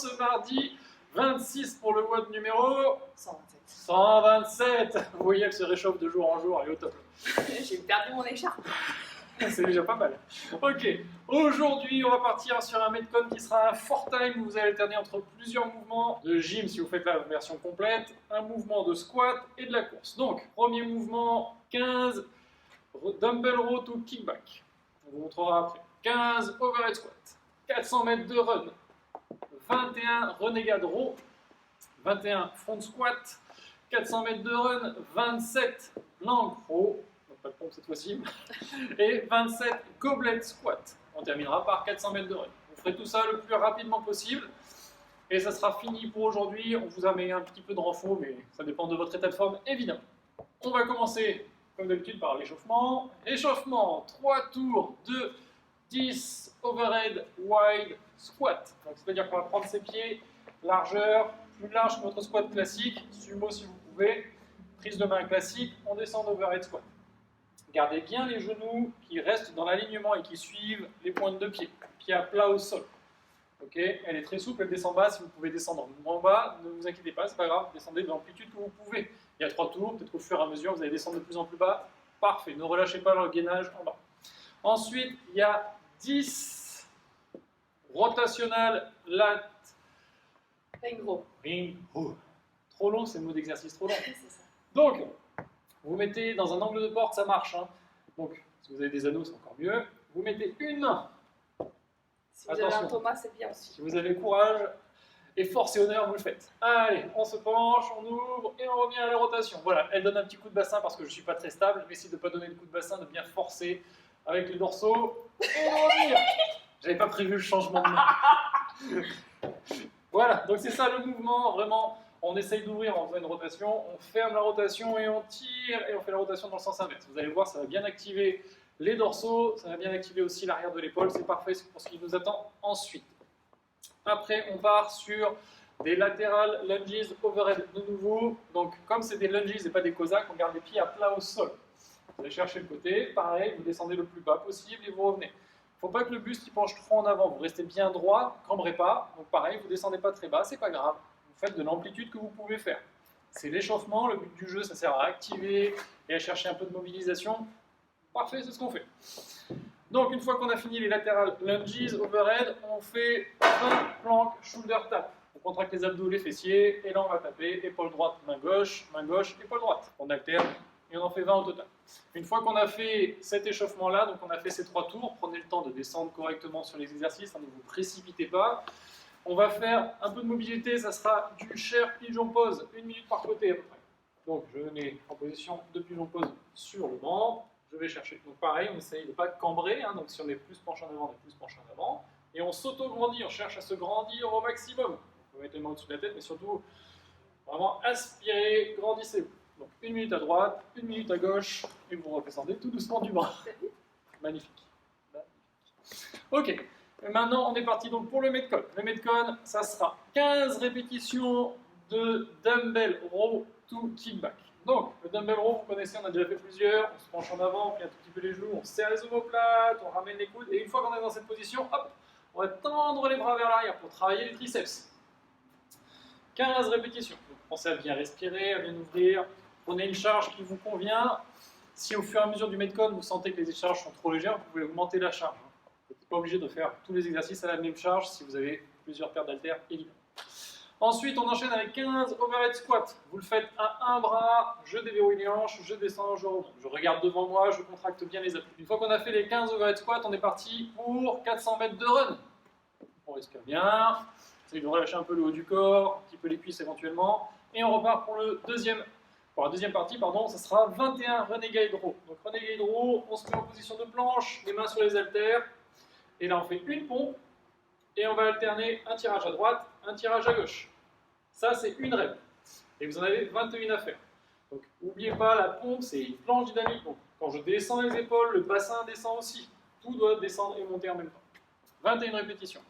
ce mardi 26 pour le WOD numéro 127. 127. Vous voyez, elle se réchauffe de jour en jour, elle est au top. J'ai perdu mon écharpe. C'est déjà pas mal. Ok, aujourd'hui on va partir sur un Metcon qui sera un 4-time où vous allez alterner entre plusieurs mouvements de gym si vous faites la version complète, un mouvement de squat et de la course. Donc, premier mouvement, 15 dumbbell row to kickback. On vous montrera après. 15 overhead squat, 400 mètres de run, 21 renegade row, 21 front squat, 400 mètres de run, 27 plank row, pas de pompe cette fois-ci, et 27 goblet squat. On terminera par 400 mètres de run. Vous ferez tout ça le plus rapidement possible, et ça sera fini pour aujourd'hui. On vous a mis un petit peu de renfort, mais ça dépend de votre état de forme, évidemment. On va commencer, comme d'habitude, par l'échauffement. Échauffement, 3 tours de 10 overhead wide squat. C'est-à-dire qu'on va prendre ses pieds, largeur, plus large que votre squat classique, sumo si vous pouvez, prise de main classique, on descend d'overhead squat. Gardez bien les genoux qui restent dans l'alignement et qui suivent les pointes de pied. Pied à plat au sol. Ok, elle est très souple, elle descend bas. Si vous pouvez descendre moins bas, ne vous inquiétez pas, c'est pas grave. Descendez de l'amplitude que vous pouvez. Il y a 3 tours, peut-être qu'au fur et à mesure, vous allez descendre de plus en plus bas. Parfait, ne relâchez pas le gainage en bas. Ensuite, il y a 10 rotational lat Ring row. ring row. Trop long, c'est le mot d'exercice trop long. C'est ça. Donc, vous mettez dans un angle de porte, ça marche. Hein. Donc, si vous avez des anneaux, c'est encore mieux. Vous mettez une main. Si vous avez un Thomas, c'est bien aussi. Si vous avez courage et force et honneur, vous le faites. Allez, on se penche, on ouvre et on revient à la rotation. Voilà, elle donne un petit coup de bassin parce que je ne suis pas très stable. Mais essayez de ne pas donner de coup de bassin, de bien forcer avec les dorsaux et de revenir. J'avais pas prévu le changement de main. Voilà, donc c'est ça le mouvement, vraiment. On essaye d'ouvrir en faisant une rotation, on ferme la rotation et on tire et on fait la rotation dans le sens inverse. Vous allez voir, ça va bien activer les dorsaux, ça va bien activer aussi l'arrière de l'épaule, c'est parfait, c'est pour ce qui nous attend ensuite. Après, on part sur des lateral lunges overhead de nouveau. Donc, comme c'est des lunges et pas des cosaques, on garde les pieds à plat au sol. Vous allez chercher le côté, pareil, vous descendez le plus bas possible et vous revenez. Il ne faut pas que le buste il penche trop en avant, vous restez bien droit, cambrez pas. Donc pareil, vous ne descendez pas très bas, c'est pas grave. Vous faites de l'amplitude que vous pouvez faire. C'est l'échauffement, le but du jeu, ça sert à activer et à chercher un peu de mobilisation. Parfait, c'est ce qu'on fait. Donc une fois qu'on a fini les lateral lunges, overhead, on fait 20 plank, shoulder tap. On contracte les abdos, les fessiers, et là on va taper épaule droite, main gauche, épaule droite. On alterne et on en fait 20 au total. Une fois qu'on a fait cet échauffement-là, donc on a fait ces 3 tours, prenez le temps de descendre correctement sur les exercices, hein, ne vous précipitez pas. On va faire un peu de mobilité, ça sera du chair pigeon pose, 1 minute par côté à peu près. Donc je me mets en position de pigeon pose sur le banc, je vais chercher. Donc pareil, on essaye de ne pas cambrer, hein, donc si on est plus penché en avant, on est plus penché en avant. Et on s'auto-grandit, on cherche à se grandir au maximum. On peut mettre les mains au-dessus de la tête, mais surtout, vraiment aspirer, grandissez-vous. Donc 1 minute à droite, 1 minute à gauche, et vous redescendez tout doucement du bras. Magnifique. Ok, et maintenant on est parti donc pour le Metcon. Le Metcon, ça sera 15 répétitions de dumbbell row to kickback. Donc le dumbbell row, vous connaissez, on a déjà fait plusieurs. On se penche en avant, on plie un tout petit peu les genoux, on serre les omoplates, on ramène les coudes, et une fois qu'on est dans cette position, hop, on va tendre les bras vers l'arrière pour travailler les triceps. 15 répétitions. Donc, pensez à bien respirer, à bien ouvrir. Prenez une charge qui vous convient. Si au fur et à mesure du Metcon, vous sentez que les charges sont trop légères, vous pouvez augmenter la charge. Vous n'êtes pas obligé de faire tous les exercices à la même charge si vous avez plusieurs paires d'haltères, évidemment. Ensuite, on enchaîne avec 15 overhead squats. Vous le faites à un bras, je déverrouille les hanches, je descends, je remonte. Je regarde devant moi, je contracte bien les appuis. Une fois qu'on a fait les 15 overhead squats, on est parti pour 400 mètres de run. On respire bien. Essayez de relâcher un peu le haut du corps, un petit peu les cuisses éventuellement. Et on repart pour la deuxième partie, ça sera 21 renegade row. Donc renegade row, on se met en position de planche, les mains sur les haltères. Et là on fait une pompe. Et on va alterner un tirage à droite, un tirage à gauche. Ça c'est une rep. Et vous en avez 21 à faire. Donc n'oubliez pas, la pompe c'est une planche dynamique. Donc, quand je descends les épaules, le bassin descend aussi. Tout doit descendre et monter en même temps. 21 répétitions.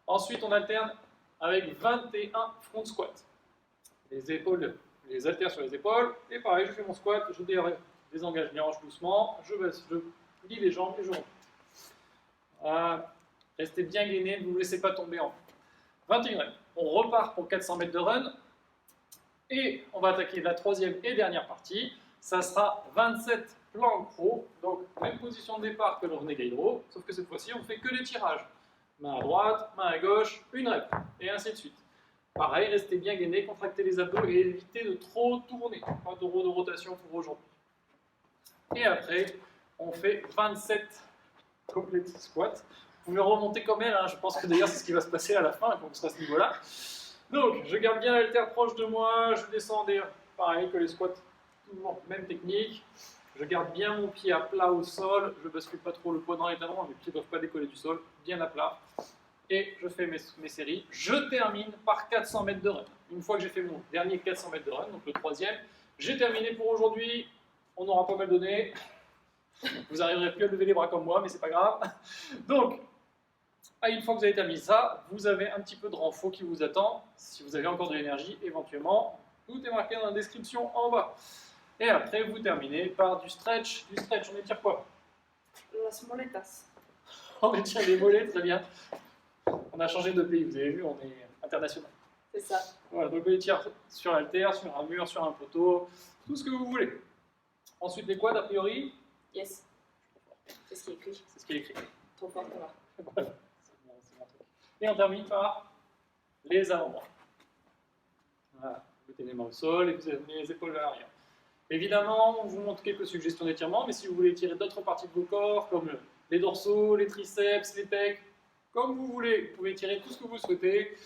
Ensuite on alterne avec 21 front squat. Les épaules, les haltères sur les épaules, et pareil, je fais mon squat, je désengage les hanches doucement, je plie les jambes et je remonte. Restez bien gainé, ne vous laissez pas tomber en 21 reps. On repart pour 400 mètres de run. Et on va attaquer la troisième et dernière partie. Ça sera 27 plank row. Donc, même position de départ que le renegade row. Sauf que cette fois-ci, on fait que les tirages. Main à droite, main à gauche, une rep. Et ainsi de suite. Pareil, restez bien gainé, contractez les abdos et évitez de trop tourner. Pas de row de rotation pour aujourd'hui. Et après, on fait 27 complete squats. Vous pouvez remonter comme elle, hein. Je pense que d'ailleurs c'est ce qui va se passer à la fin quand on sera à ce niveau-là. Donc, je garde bien l'haltère proche de moi, je descends pareil que les squats, toujours même technique. Je garde bien mon pied à plat au sol, je ne bascule pas trop le poids dans les talons, mes pieds ne doivent pas décoller du sol, bien à plat. Et je fais mes séries. Je termine par 400 mètres de run. Une fois que j'ai fait mon dernier 400 mètres de run, donc le troisième, j'ai terminé pour aujourd'hui. On aura pas mal donné. Vous n'arriverez plus à lever les bras comme moi, mais c'est pas grave. Donc, une fois que vous avez terminé ça, vous avez un petit peu de renfort qui vous attend. Si vous avez encore de l'énergie, éventuellement, tout est marqué dans la description en bas. Et après, vous terminez par du stretch. Du stretch, on étire quoi? Las moletas. On étire les mollets, très bien. On a changé de pays, vous avez vu, on est international. C'est ça. Voilà, donc on étire sur l'haltère, sur un mur, sur un poteau, tout ce que vous voulez. Ensuite, les quads, a priori? Yes. C'est ce qui est écrit. C'est ce qui est écrit. Trop fort, ça va. Voilà, c'est bon truc. Et on termine par les avant-bras. Voilà, vous mettez les mains au sol et vous amenez les épaules vers l'arrière. Évidemment, on vous montre quelques suggestions d'étirement, mais si vous voulez étirer d'autres parties de vos corps, comme les dorsaux, les triceps, les pecs, comme vous voulez, vous pouvez étirer tout ce que vous souhaitez.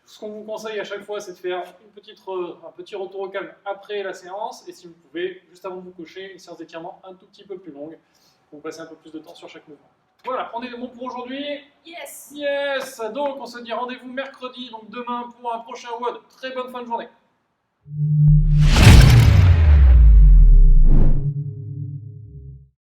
Ce qu'on vous conseille à chaque fois, c'est de faire un petit retour au calme après la séance, et si vous pouvez, juste avant de vous coucher, une séance d'étirement un tout petit peu plus longue, pour passer un peu plus de temps sur chaque mouvement. Voilà, on est bon pour aujourd'hui. Yes. Yes. Donc on se dit rendez-vous mercredi, donc demain pour un prochain WOD. Très bonne fin de journée.